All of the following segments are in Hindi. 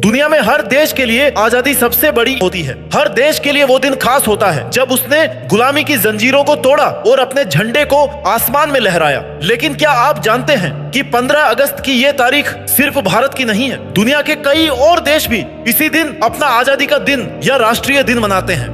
दुनिया में हर देश के लिए आजादी सबसे बड़ी होती है। हर देश के लिए वो दिन खास होता है जब उसने गुलामी की जंजीरों को तोड़ा और अपने झंडे को आसमान में लहराया। लेकिन क्या आप जानते हैं कि 15 अगस्त की ये तारीख सिर्फ भारत की नहीं है, दुनिया के कई और देश भी इसी दिन अपना आजादी का दिन या राष्ट्रीय दिन मनाते हैं।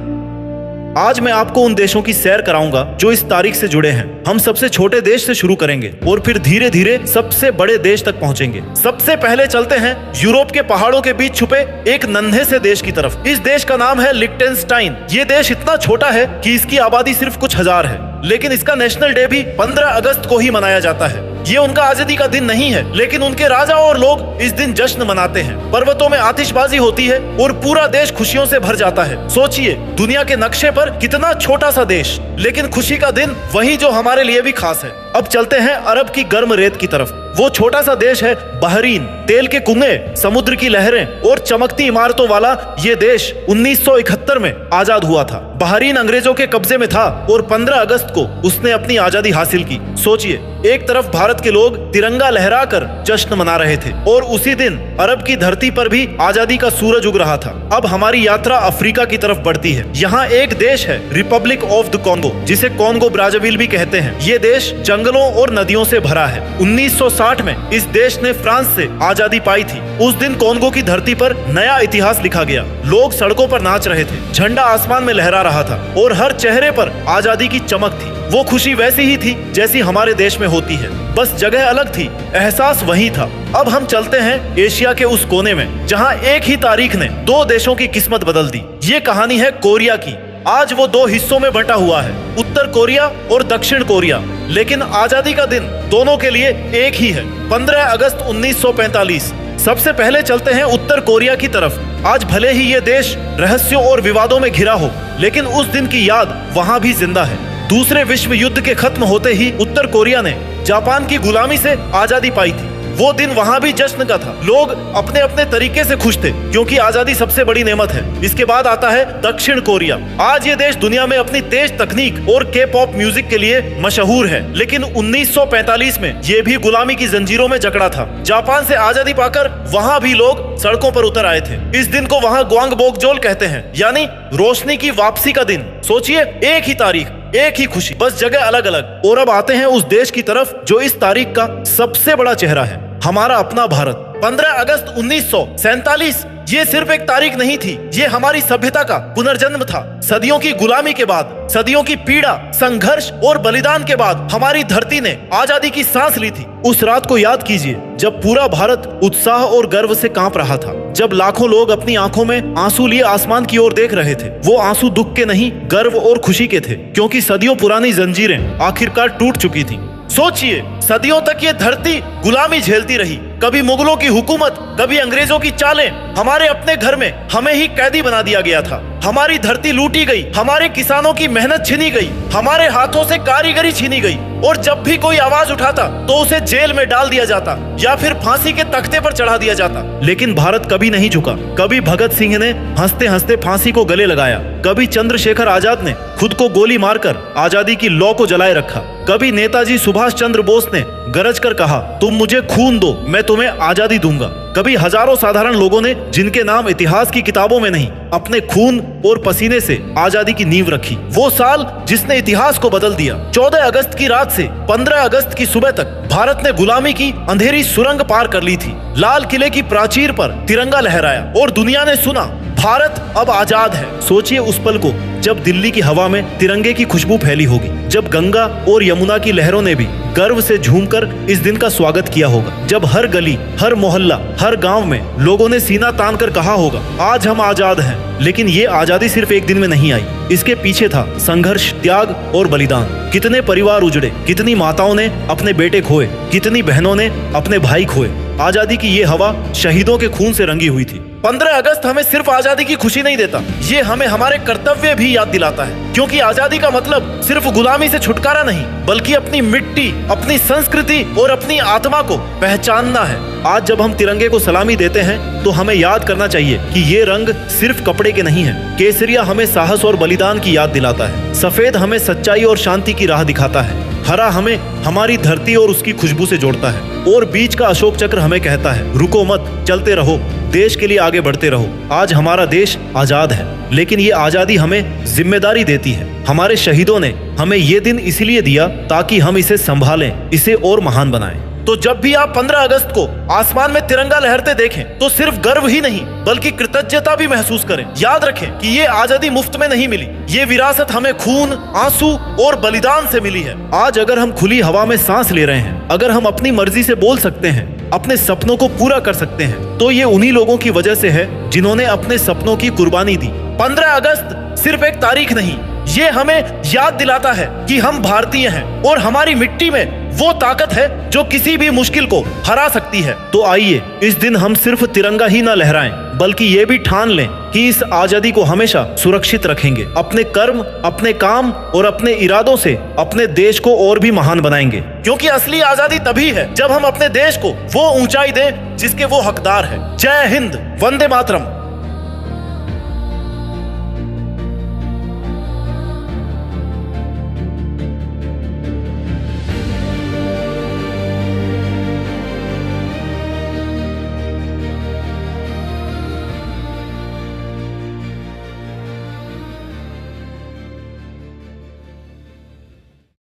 आज मैं आपको उन देशों की सैर कराऊंगा जो इस तारीख से जुड़े हैं। हम सबसे छोटे देश से शुरू करेंगे और फिर धीरे धीरे सबसे बड़े देश तक पहुंचेंगे। सबसे पहले चलते हैं यूरोप के पहाड़ों के बीच छुपे एक नन्हे से देश की तरफ। इस देश का नाम है लिक्टेनस्टाइन। ये देश इतना छोटा है कि इसकी आबादी सिर्फ कुछ हजार है, लेकिन इसका नेशनल डे भी 15 अगस्त को ही मनाया जाता है। ये उनका आजादी का दिन नहीं है, लेकिन उनके राजा और लोग इस दिन जश्न मनाते हैं। पर्वतों में आतिशबाजी होती है और पूरा देश खुशियों से भर जाता है। सोचिए, दुनिया के नक्शे पर कितना छोटा सा देश, लेकिन खुशी का दिन वही जो हमारे लिए भी खास है। अब चलते हैं अरब की गर्म रेत की तरफ। वो छोटा सा देश है बहरीन। तेल के कुएं, समुद्र की लहरें और चमकती इमारतों वाला ये देश 1971 में आजाद हुआ था। बहरीन अंग्रेजों के कब्जे में था और 15 अगस्त को उसने अपनी आजादी हासिल की। सोचिए, एक तरफ भारत के लोग तिरंगा लहराकर जश्न मना रहे थे और उसी दिन अरब की धरती पर भी आजादी का सूरज उग रहा था। अब हमारी यात्रा अफ्रीका की तरफ बढ़ती है। यहाँ एक देश है रिपब्लिक ऑफ द कॉन्गो, जिसे कॉन्गो ब्राज़ाविल भी कहते हैं। ये देश जंगलों और नदियों से भरा है। 1960 में इस देश ने फ्रांस से आजादी पाई थी। उस दिन कॉन्गो की धरती पर नया इतिहास लिखा गया। लोग सड़कों पर नाच रहे थे, झंडा आसमान में लहरा रहा था और हर चेहरे पर आजादी की चमक थी। वो खुशी वैसी ही थी जैसी हमारे देश में होती है, बस जगह अलग थी, एहसास वही था। अब हम चलते हैं एशिया के उस कोने में जहां एक ही तारीख ने दो देशों की किस्मत बदल दी। ये कहानी है कोरिया की। आज वो दो हिस्सों में बंटा हुआ है, उत्तर कोरिया और दक्षिण कोरिया, लेकिन आजादी का दिन दोनों के लिए एक ही है, 15 अगस्त 1945। सबसे पहले चलते हैं उत्तर कोरिया की तरफ। आज भले ही ये देश रहस्यों और विवादों में घिरा हो, लेकिन उस दिन की याद वहां भी जिंदा है। दूसरे विश्व युद्ध के खत्म होते ही उत्तर कोरिया ने जापान की गुलामी से आजादी पाई थी। वो दिन वहां भी जश्न का था। लोग अपने अपने तरीके से खुश थे, क्योंकि आजादी सबसे बड़ी नेमत है। इसके बाद आता है दक्षिण कोरिया। आज ये देश दुनिया में अपनी तेज तकनीक और के पॉप म्यूजिक के लिए मशहूर है, लेकिन 1945 में ये भी गुलामी की जंजीरों में जकड़ा था। जापान से आजादी पाकर वहाँ भी लोग सड़कों पर उतर आए थे। इस दिन को वहाँ ग्वांगबोकजोल कहते हैं, यानी रोशनी की वापसी का दिन। सोचिए, एक ही तारीख, एक ही खुशी, बस जगह अलग अलग। और अब आते हैं उस देश की तरफ जो इस तारीख का सबसे बड़ा चेहरा है, हमारा अपना भारत। 15 अगस्त 1947 ये सिर्फ एक तारीख नहीं थी, ये हमारी सभ्यता का पुनर्जन्म था। सदियों की गुलामी के बाद, सदियों की पीड़ा, संघर्ष और बलिदान के बाद हमारी धरती ने आजादी की सांस ली थी। उस रात को याद कीजिए जब पूरा भारत उत्साह और गर्व से कांप रहा था, जब लाखों लोग अपनी आंखों में आंसू लिए आसमान की ओर देख रहे थे। वो आंसू दुख के नहीं, गर्व और खुशी के थे, क्योंकि सदियों पुरानी जंजीरें आखिरकार टूट चुकी थी। सोचिए, सदियों तक ये धरती गुलामी झेलती रही, कभी मुगलों की हुकूमत, कभी अंग्रेजों की चालें। हमारे अपने घर में हमें ही कैदी बना दिया गया था। हमारी धरती लूटी गई, हमारे किसानों की मेहनत छीनी गई, हमारे हाथों से कारीगरी छीनी गई, और जब भी कोई आवाज उठाता तो उसे जेल में डाल दिया जाता या फिर फांसी के तख्ते पर चढ़ा दिया जाता। लेकिन भारत कभी नहीं झुका। कभी भगत सिंह ने हंसते हंसते फांसी को गले लगाया, कभी चंद्रशेखर आजाद ने खुद को गोली मारकर आजादी की लौ को जलाए रखा, कभी नेताजी सुभाष चंद्र बोस ने गरज कर कहा, तुम मुझे खून दो, मैं तुम्हें आजादी दूंगा। कभी हजारों साधारण लोगों ने, जिनके नाम इतिहास की किताबों में नहीं, अपने खून और पसीने से आजादी की नींव रखी। वो साल जिसने इतिहास को बदल दिया। 14 अगस्त की रात से 15 अगस्त की सुबह तक भारत ने गुलामी की अंधेरी सुरंग पार कर ली थी। लाल किले की प्राचीर पर तिरंगा लहराया और दुनिया ने सुना, भारत अब आजाद है। सोचिए उस पल को जब दिल्ली की हवा में तिरंगे की खुशबू फैली होगी, जब गंगा और यमुना की लहरों ने भी गर्व से झूमकर इस दिन का स्वागत किया होगा, जब हर गली, हर मोहल्ला, हर गांव में लोगों ने सीना तान कर कहा होगा, आज हम आजाद हैं। लेकिन ये आजादी सिर्फ एक दिन में नहीं आई, इसके पीछे था संघर्ष, त्याग और बलिदान। कितने परिवार उजड़े, कितनी माताओं ने अपने बेटे खोए, कितनी बहनों ने अपने भाई खोए। आजादी की ये हवा शहीदों के खून से रंगी हुई थी। 15 अगस्त हमें सिर्फ आजादी की खुशी नहीं देता, ये हमें हमारे कर्तव्य भी याद दिलाता है, क्योंकि आजादी का मतलब सिर्फ गुलामी से छुटकारा नहीं, बल्कि अपनी मिट्टी, अपनी संस्कृति और अपनी आत्मा को पहचानना है। आज जब हम तिरंगे को सलामी देते हैं तो हमें याद करना चाहिए कि ये रंग सिर्फ कपड़े के नहीं है। केसरिया हमें साहस और बलिदान की याद दिलाता है, सफेद हमें सच्चाई और शांति की राह दिखाता है, हरा हमें हमारी धरती और उसकी खुशबू से जोड़ता है और बीच का अशोक चक्र हमें कहता है रुको मत, चलते रहो, देश के लिए आगे बढ़ते रहो। आज हमारा देश आजाद है, लेकिन ये आजादी हमें जिम्मेदारी देती है। हमारे शहीदों ने हमें ये दिन इसलिए दिया ताकि हम इसे संभालें, इसे और महान बनाएं। तो जब भी आप 15 अगस्त को आसमान में तिरंगा लहरते देखें तो सिर्फ गर्व ही नहीं बल्कि कृतज्ञता भी महसूस करें। याद रखें कि ये आजादी मुफ्त में नहीं मिली, ये विरासत हमें खून, आंसू और बलिदान से मिली है। आज अगर हम खुली हवा में सांस ले रहे हैं, अगर हम अपनी मर्जी से बोल सकते हैं, अपने सपनों को पूरा कर सकते हैं, तो ये उन्हीं लोगों की वजह से है जिन्होंने अपने सपनों की कुर्बानी दी। 15 अगस्त सिर्फ एक तारीख नहीं, ये हमें याद दिलाता है कि हम भारतीय हैं और हमारी मिट्टी में वो ताकत है जो किसी भी मुश्किल को हरा सकती है। तो आइए इस दिन हम सिर्फ तिरंगा ही ना लहराएं, बल्कि ये भी ठान लें कि इस आजादी को हमेशा सुरक्षित रखेंगे। अपने कर्म, अपने काम और अपने इरादों से अपने देश को और भी महान बनाएंगे, क्योंकि असली आजादी तभी है जब हम अपने देश को वो ऊंचाई दें जिसके वो हकदार है। जय हिंद, वंदे मातरम।